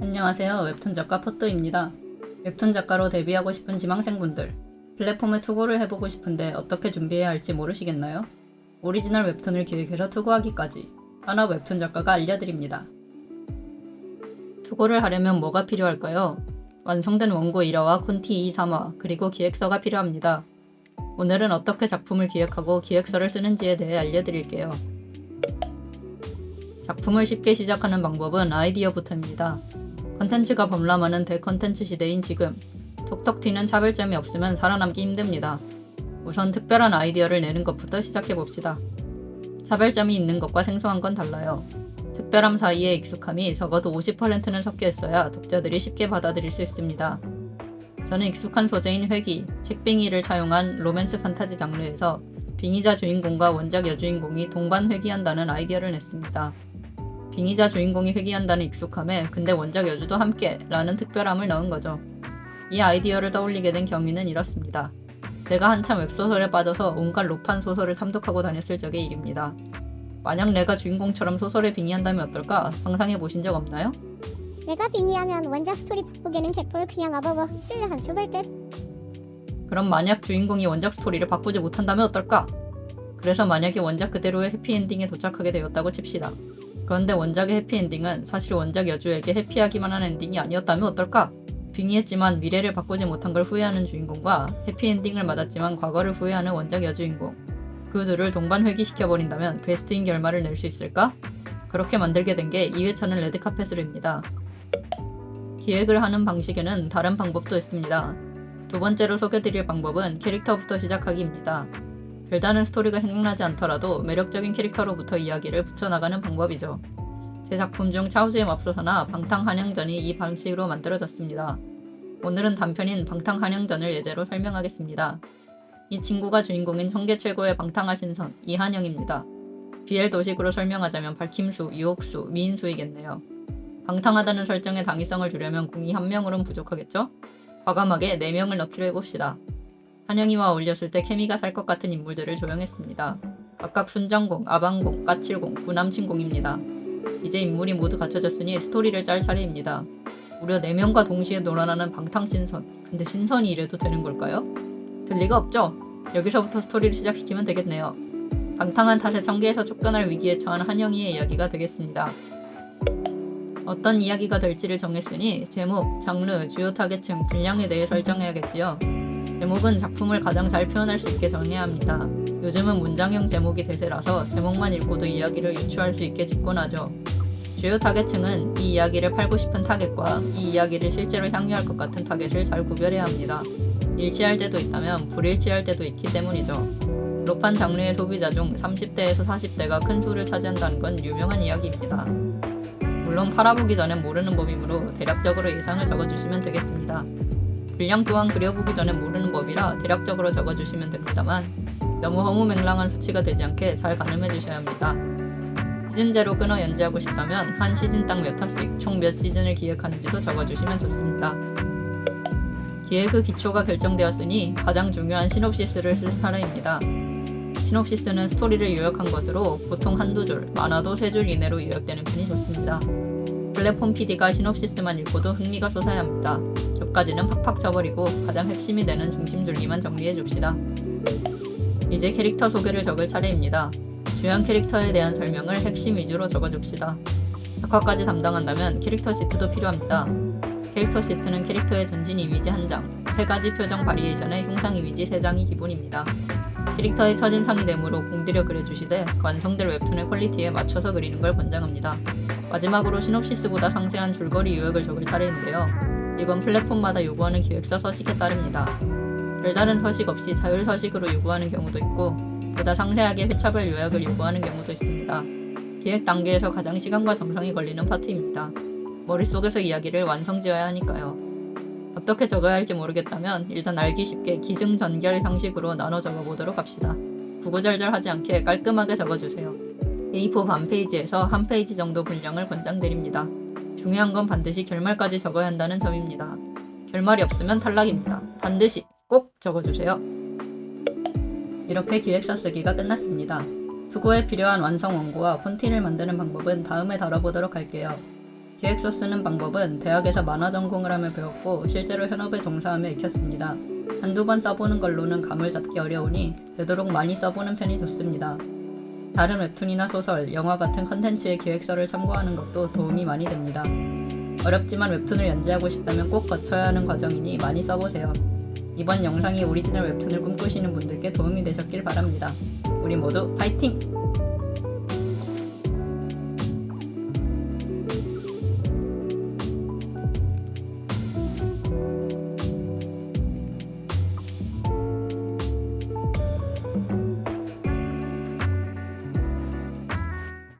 안녕하세요. 웹툰 작가 포토입니다. 웹툰 작가로 데뷔하고 싶은 지망생분들, 플랫폼에 투고를 해보고 싶은데 어떻게 준비해야 할지 모르시겠나요? 오리지널 웹툰을 기획해서 투고하기까지 하나 웹툰 작가가 알려드립니다. 투고를 하려면 뭐가 필요할까요? 완성된 원고 1화와 콘티 2, 3화, 그리고 기획서가 필요합니다. 오늘은 어떻게 작품을 기획하고 기획서를 쓰는지에 대해 알려드릴게요. 작품을 쉽게 시작하는 방법은 아이디어부터입니다. 컨텐츠가 범람하는 대컨텐츠 시대인 지금, 톡톡 튀는 차별점이 없으면 살아남기 힘듭니다. 우선 특별한 아이디어를 내는 것부터 시작해봅시다. 차별점이 있는 것과 생소한 건 달라요. 특별함 사이에 익숙함이 적어도 50%는 섞여 있어야 독자들이 쉽게 받아들일 수 있습니다. 저는 익숙한 소재인 회귀, 책빙이를 차용한 로맨스 판타지 장르에서 빙의자 주인공과 원작 여주인공이 동반 회귀한다는 아이디어를 냈습니다. 빙의자 주인공이 회귀한다는 익숙함에 근데 원작 여주도 함께 라는 특별함을 넣은 거죠. 이 아이디어를 떠올리게 된 경위는 이렇습니다. 제가 한참 웹소설에 빠져서 온갖 로판 소설을 탐독하고 다녔을 적의 일입니다. 만약 내가 주인공처럼 소설에 빙의한다면 어떨까 상상해 보신 적 없나요? 내가 빙의하면 원작 스토리 바꾸기는 개뿔 그냥 아버버 쓸려 한 죽을 듯. 그럼 만약 주인공이 원작 스토리를 바꾸지 못한다면 어떨까? 그래서 만약에 원작 그대로의 해피엔딩에 도착하게 되었다고 칩시다. 그런데 원작의 해피엔딩은 사실 원작 여주에게 해피하기만 한 엔딩이 아니었다면 어떨까? 빙의했지만 미래를 바꾸지 못한 걸 후회하는 주인공과 해피엔딩을 맞았지만 과거를 후회하는 원작 여주인공, 그 둘을 동반 회귀시켜버린다면 베스트인 결말을 낼 수 있을까? 그렇게 만들게 된 게 2회차는 레드카펫으로입니다. 기획을 하는 방식에는 다른 방법도 있습니다. 두 번째로 소개드릴 방법은 캐릭터부터 시작하기입니다. 별다른 스토리가 생각나지 않더라도 매력적인 캐릭터로부터 이야기를 붙여나가는 방법이죠. 제 작품 중 차우즈의 맙소사나 방탕한양전이 이 방식으로 만들어졌습니다. 오늘은 단편인 방탕한양전을 예제로 설명하겠습니다. 이 친구가 주인공인 청계 최고의 방탕하신선 이한영입니다. BL 도식으로 설명하자면 밝힘수, 유혹수, 미인수이겠네요. 방탕하다는 설정의 당위성을 주려면 공이 1명으로는 부족하겠죠? 과감하게 4명을 넣기로 해봅시다. 한영이와 어울렸을 때 케미가 살 것 같은 인물들을 조형했습니다. 각각 순정공, 아방공, 까칠공, 구남친공입니다. 이제 인물이 모두 갖춰졌으니 스토리를 짤 차례입니다. 무려 4명과 동시에 놀아나는 방탕신선. 근데 신선이 이래도 되는 걸까요? 될 리가 없죠? 여기서부터 스토리를 시작시키면 되겠네요. 방탕한 탓에 청계에서 쫓겨날 위기에 처한 한영이의 이야기가 되겠습니다. 어떤 이야기가 될지를 정했으니 제목, 장르, 주요 타겟층, 분량에 대해 설정해야겠지요. 제목은 작품을 가장 잘 표현할 수 있게 정해야 합니다. 요즘은 문장형 제목이 대세라서 제목만 읽고도 이야기를 유추할 수 있게 짓곤 하죠. 주요 타겟층은 이 이야기를 팔고 싶은 타겟과 이 이야기를 실제로 향유할 것 같은 타겟을 잘 구별해야 합니다. 일치할 때도 있다면 불일치할 때도 있기 때문이죠. 로판 장르의 소비자 중 30대에서 40대가 큰 수를 차지한다는 건 유명한 이야기입니다. 물론 팔아보기 전엔 모르는 법이므로 대략적으로 예상을 적어주시면 되겠습니다. 분량 또한 그려보기 전에 모르는 법이라 대략적으로 적어주시면 됩니다만 너무 허무맹랑한 수치가 되지 않게 잘 가늠해 주셔야 합니다. 시즌제로 끊어 연재하고 싶다면 한 시즌당 몇 화씩 총 몇 시즌을 기획하는지도 적어주시면 좋습니다. 기획의 기초가 결정되었으니 가장 중요한 시놉시스를 쓸 차례입니다. 시놉시스는 스토리를 요약한 것으로 보통 한두 줄, 많아도 3줄 이내로 요약되는 편이 좋습니다. 플랫폼 PD가 시놉시스만 읽고도 흥미가 솟아야 합니다. 저까지는 팍팍 쳐버리고 가장 핵심이 되는 중심 줄기만 정리해줍시다. 이제 캐릭터 소개를 적을 차례입니다. 주연 캐릭터에 대한 설명을 핵심 위주로 적어줍시다. 작화까지 담당한다면 캐릭터 시트도 필요합니다. 캐릭터 시트는 캐릭터의 전진 이미지 1장, 3가지 표정 바리에이션의 흉상 이미지 3장이 기본입니다. 캐릭터의 첫인상이 되므로 공들여 그려주시되 완성될 웹툰의 퀄리티에 맞춰서 그리는 걸 권장합니다. 마지막으로 시놉시스보다 상세한 줄거리 요약을 적을 차례인데요. 이건 플랫폼마다 요구하는 기획서 서식에 따릅니다. 별다른 서식 없이 자율 서식으로 요구하는 경우도 있고 보다 상세하게 회차별 요약을 요구하는 경우도 있습니다. 기획 단계에서 가장 시간과 정성이 걸리는 파트입니다. 머릿속에서 이야기를 완성지어야 하니까요. 어떻게 적어야 할지 모르겠다면 일단 알기 쉽게 기승전결 형식으로 나눠 적어보도록 합시다. 구구절절하지 않게 깔끔하게 적어주세요. A4 반 페이지에서 한 페이지 정도 분량을 권장드립니다. 중요한 건 반드시 결말까지 적어야 한다는 점입니다. 결말이 없으면 탈락입니다. 반드시 꼭 적어주세요. 이렇게 기획서 쓰기가 끝났습니다. 투고에 필요한 완성 원고와 콘티를 만드는 방법은 다음에 다뤄보도록 할게요. 기획서 쓰는 방법은 대학에서 만화 전공을 하며 배웠고 실제로 현업에 종사하며 익혔습니다. 한두 번 써보는 걸로는 감을 잡기 어려우니 되도록 많이 써보는 편이 좋습니다. 다른 웹툰이나 소설, 영화 같은 컨텐츠의 기획서를 참고하는 것도 도움이 많이 됩니다. 어렵지만 웹툰을 연재하고 싶다면 꼭 거쳐야 하는 과정이니 많이 써보세요. 이번 영상이 오리지널 웹툰을 꿈꾸시는 분들께 도움이 되셨길 바랍니다. 우리 모두 파이팅!